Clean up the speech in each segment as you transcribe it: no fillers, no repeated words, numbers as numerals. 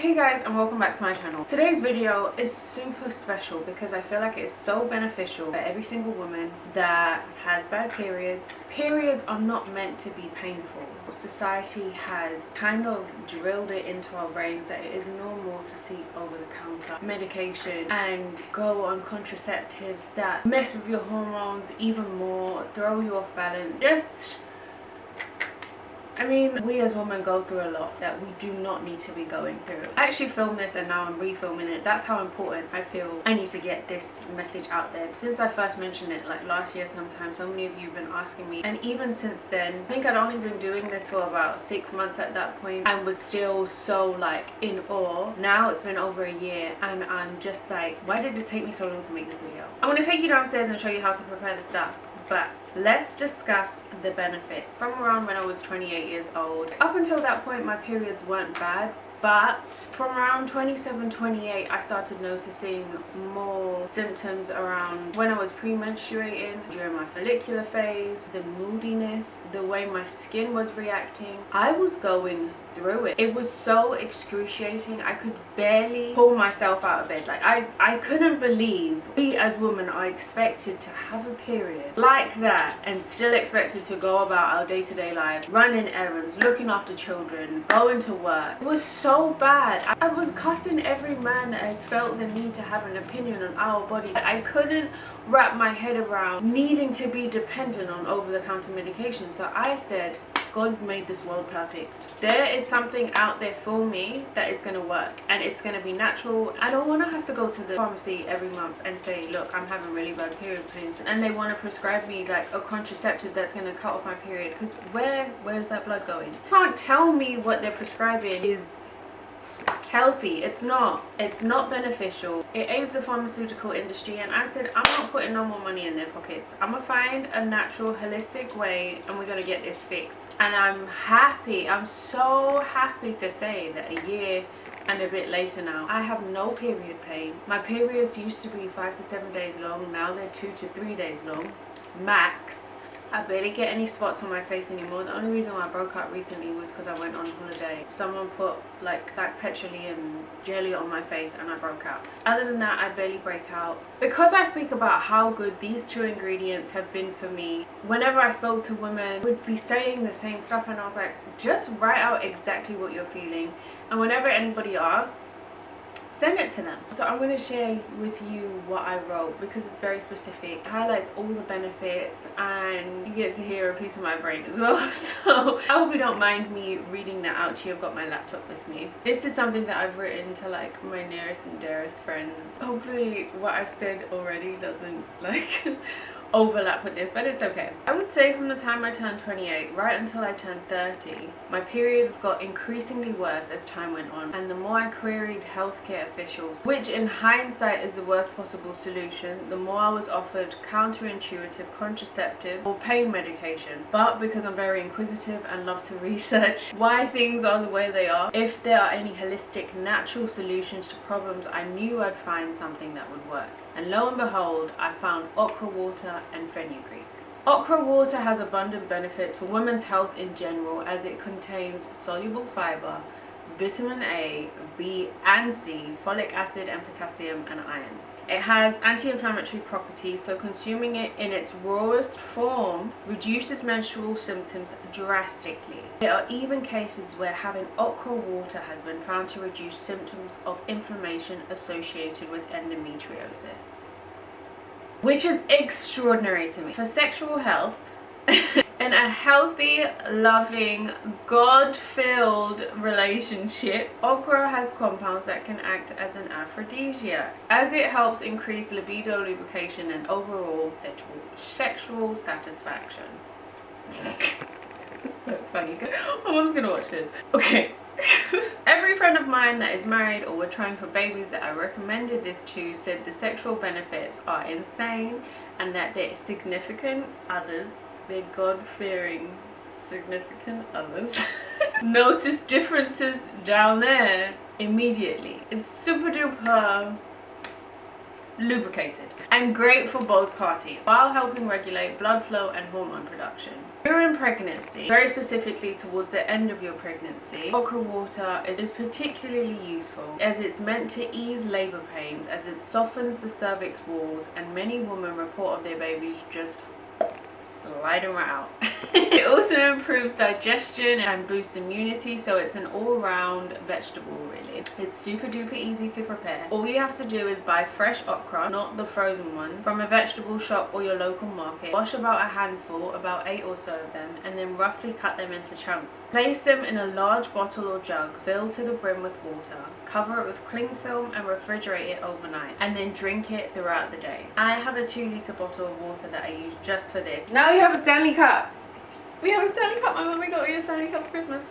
Hey guys, and welcome back to my channel. Today's video is super special because I feel like it's so beneficial for every single woman that has bad periods. Periods are not meant to be painful. Society has kind of drilled it into our brains that it is normal to seek over-the-counter medication and go on contraceptives that mess with your hormones even more, throw you off balance. I mean, we as women go through a lot that we do not need to be going through. I actually filmed this and now I'm refilming it. That's how important I feel I need to get this message out there. Since I first mentioned it, like last year sometime, so many of you have been asking me. And even since then, I think I'd only been doing this for about 6 months at that point and was still so like in awe. Now it's been over a year and I'm just like, why did it take me so long to make this video? I'm going to take you downstairs and show you how to prepare the stuff. But let's discuss the benefits. From around when I was 28 years old, up until that point my periods weren't bad, but from around 27, 28 I started noticing more symptoms around when I was pre-menstruating, during my follicular phase, the moodiness, the way my skin was reacting. I was going through it. It was so excruciating. I could barely pull myself out of bed. Like I couldn't believe we as women are expected to have a period like that and still expected to go about our day-to-day lives, running errands, looking after children, going to work. It was so bad. I was cussing every man that has felt the need to have an opinion on our bodies. I couldn't wrap my head around needing to be dependent on over-the-counter medication. So I said, God made this world perfect. There is something out there for me that is going to work and it's going to be natural. I don't want to have to go to the pharmacy every month and say, look, I'm having really bad period pains, and they want to prescribe me like a contraceptive that's going to cut off my period, because where's that blood going? You can't tell me what they're prescribing is healthy. It's not beneficial. It aids the pharmaceutical industry, and I said I'm not putting no more money in their pockets. I'm gonna find a natural, holistic way and we're gonna get this fixed. And I'm so happy to say that a year and a bit later now, I have no period pain. My periods used to be 5 to 7 days long. Now they're 2 to 3 days long max. I barely get any spots on my face anymore. The only reason why I broke out recently was because I went on holiday. Someone put like that petroleum jelly on my face and I broke out. Other than that, I barely break out. Because I speak about how good these two ingredients have been for me, whenever I spoke to women, would be saying the same stuff, and I was like, just write out exactly what you're feeling. And whenever anybody asks, send it to them. So I'm going to share with you what I wrote because it's very specific. It highlights all the benefits and you get to hear a piece of my brain as well. So I hope you don't mind me reading that out to you. I've got my laptop with me. This is something that I've written to like my nearest and dearest friends. Hopefully what I've said already doesn't like overlap with this, but it's okay. I would say from the time I turned 28 right until I turned 30, my periods got increasingly worse as time went on, and the more I queried healthcare officials, which in hindsight is the worst possible solution, the more I was offered counterintuitive contraceptives or pain medication. But because I'm very inquisitive and love to research why things are the way they are, if there are any holistic natural solutions to problems, I knew I'd find something that would work. And lo and behold, I found okra water and fenugreek. Okra water has abundant benefits for women's health in general, as it contains soluble fiber, vitamin A, B and C, folic acid and potassium and iron. It has anti-inflammatory properties, so consuming it in its rawest form reduces menstrual symptoms drastically. There are even cases where having okra water has been found to reduce symptoms of inflammation associated with endometriosis, which is extraordinary to me. For sexual health, in a healthy, loving, God-filled relationship, okra has compounds that can act as an aphrodisiac, as it helps increase libido, lubrication, and overall sexual satisfaction. This is so funny. My mom's gonna watch this. Okay. Every friend of mine that is married or were trying for babies that I recommended this to said the sexual benefits are insane and that their significant others, their God-fearing significant others, notice differences down there immediately. It's super duper lubricated and great for both parties while helping regulate blood flow and hormone production. During pregnancy, very specifically towards the end of your pregnancy, okra water is particularly useful as it's meant to ease labor pains, as it softens the cervix walls, and many women report of their babies just sliding right out. It also improves digestion and boosts immunity, so it's an all-round vegetable really. It's super duper easy to prepare. All you have to do is buy fresh okra, not the frozen one, from a vegetable shop or your local market. Wash about a handful, about 8 or so of them, and then roughly cut them into chunks. Place them in a large bottle or jug, fill to the brim with water, cover it with cling film and refrigerate it overnight, and then drink it throughout the day. I have a 2-litre bottle of water that I use just for this. Now you have a Stanley Cup. We have a Stanley Cup. My mummy got me a Stanley Cup for Christmas.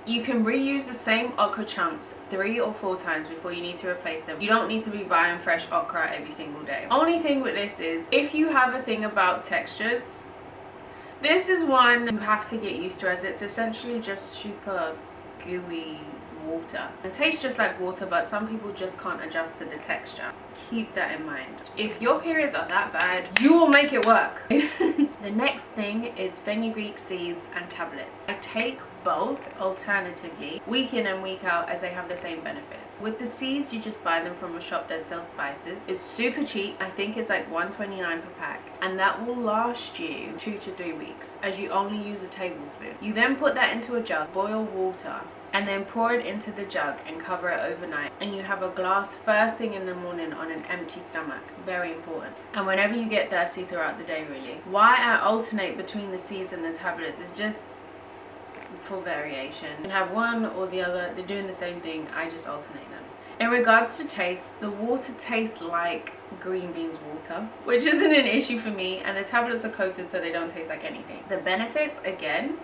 You can reuse the same okra chunks 3 or 4 times before you need to replace them. You don't need to be buying fresh okra every single day. Only thing with this is, if you have a thing about textures, this is one you have to get used to, as it's essentially just super gooey water. It tastes just like water, but some people just can't adjust to the texture. Keep that in mind. If your periods are that bad, you will make it work. The next thing is fenugreek seeds and tablets. I take both alternatively, week in and week out, as they have the same benefits. With the seeds, you just buy them from a shop that sells spices. It's super cheap. I think it's like $1.29 per pack, and that will last you 2 to 3 weeks, as you only use a tablespoon. You then put that into a jug, boil water, and then pour it into the jug and cover it overnight, and you have a glass first thing in the morning on an empty stomach. Very important. And whenever you get thirsty throughout the day really. Why I alternate between the seeds and the tablets is just for variation. You can have one or the other, they're doing the same thing, I just alternate them. In regards to taste, the water tastes like green beans water, which isn't an issue for me, and the tablets are coated so they don't taste like anything. The benefits, again,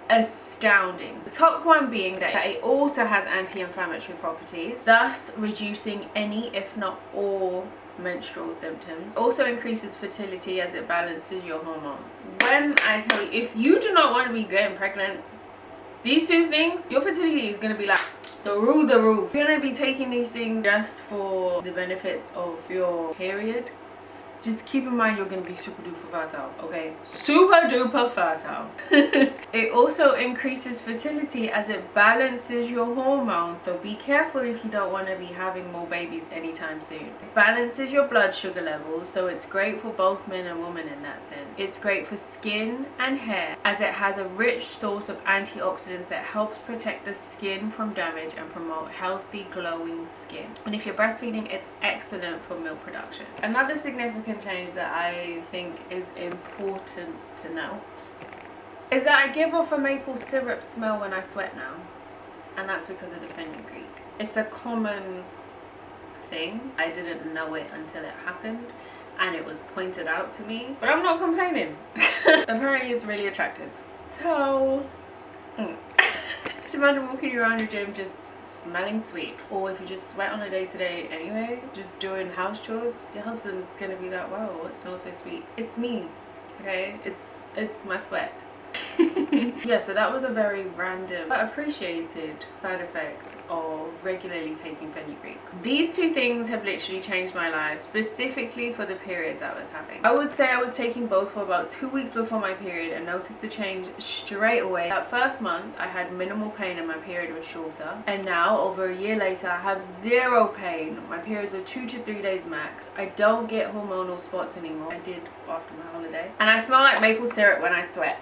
astounding. The top one being that it also has anti-inflammatory properties, thus reducing any, if not all, menstrual symptoms. Also increases fertility as it balances your hormones. When I tell you, if you do not want to be getting pregnant, these 2 things, your fertility is going to be like the roof. You're going to be taking these things just for the benefits of your period. Just keep in mind you're going to be super duper fertile, okay? Super duper fertile. It also increases fertility as it balances your hormones, so be careful if you don't want to be having more babies anytime soon. It balances your blood sugar levels, so it's great for both men and women in that sense. It's great for skin and hair, as it has a rich source of antioxidants that helps protect the skin from damage and promote healthy glowing skin. And if you're breastfeeding, it's excellent for milk production. Another significant change that I think is important to note is that I give off a maple syrup smell when I sweat now, and that's because of the fenugreek. It's a common thing. I didn't know it until it happened and it was pointed out to me, but I'm not complaining. Apparently it's really attractive. So just imagine walking around your gym just smelling sweet, or if you just sweat on a day-to-day anyway, just doing house chores, your husband's gonna be like, wow, it smells so sweet. It's me, okay? It's my sweat. Yeah, so that was a very random but appreciated side effect of regularly taking fenugreek. These 2 things have literally changed my life, specifically for the periods I was having. I would say I was taking both for about 2 weeks before my period and noticed the change straight away. That first month I had minimal pain and my period was shorter, and now over a year later I have 0 pain. My periods are 2 to 3 days max. I don't get hormonal spots anymore. I did after my holiday, and I smell like maple syrup when I sweat.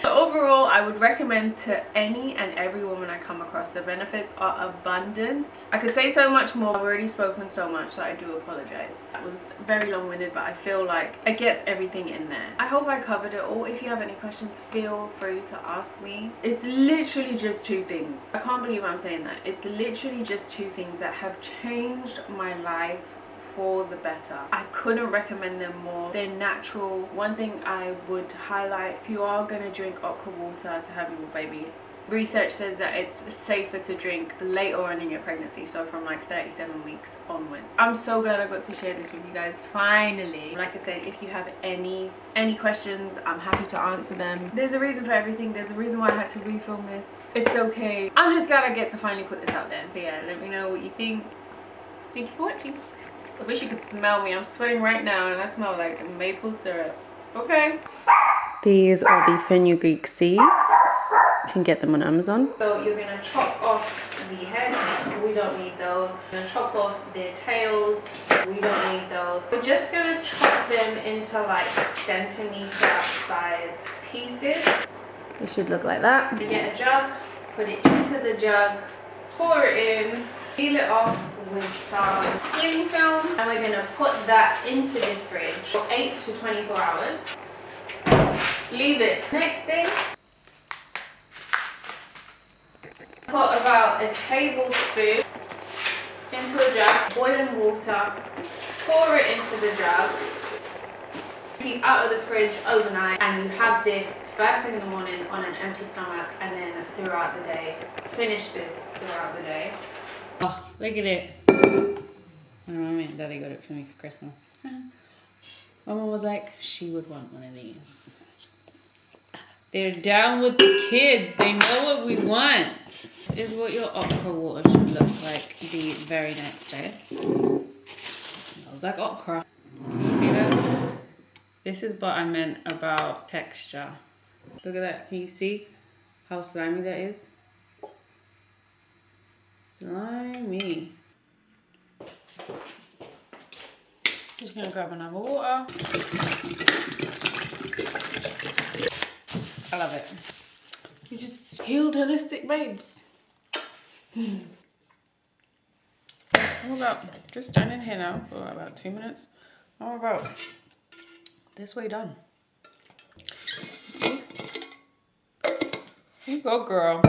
Overall, I would recommend to any and every woman I come across. The benefits are abundant. I could say so much more. I've already spoken so much, so I do apologize. That was very long-winded, but I feel like it gets everything in there. I hope I covered it all. If you have any questions, feel free to ask me. It's literally just 2 things. I can't believe I'm saying that. It's literally just 2 things that have changed my life for the better. I couldn't recommend them more. They're natural. One thing I would highlight, if you are going to drink okra water to have your baby, research says that it's safer to drink later on in your pregnancy, so from like 37 weeks onwards. I'm so glad I got to share this with you guys finally. Like I said, if you have any questions, I'm happy to answer them. There's a reason for everything. There's a reason why I had to refilm this. It's okay. I'm just glad I get to finally put this out there. But yeah, let me know what you think. Thank you for watching. I wish you could smell me. I'm sweating right now and I smell like maple syrup. Okay. These are the Fenugeek seeds. You can get them on Amazon. So you're gonna chop off the heads. We don't need those. We're gonna chop off their tails. We don't need those. We're just gonna chop them into like centimeter size pieces. It should look like that. You get a jug, put it into the jug, pour it in, seal it off with some cling film, and we're gonna put that into the fridge for 8 to 24 hours. Leave it. Next thing, put about a tablespoon into a jug, boiling water, pour it into the jug, keep out of the fridge overnight, and you have this first thing in the morning on an empty stomach, and then throughout the day. Finish this throughout the day. Oh, look at it. My mommy and daddy got it for me for Christmas. Mama was like, she would want one of these. They're down with the kids. They know what we want. This is what your okra water should look like the very next day. Smells like okra. Can you see that? This is what I meant about texture. Look at that. Can you see how slimy that is? Slimy. Just gonna grab another water. I love it. You just healed holistic babes. I'm about just standing here now for about 2 minutes. I'm about this way done. See? Here you go, girl.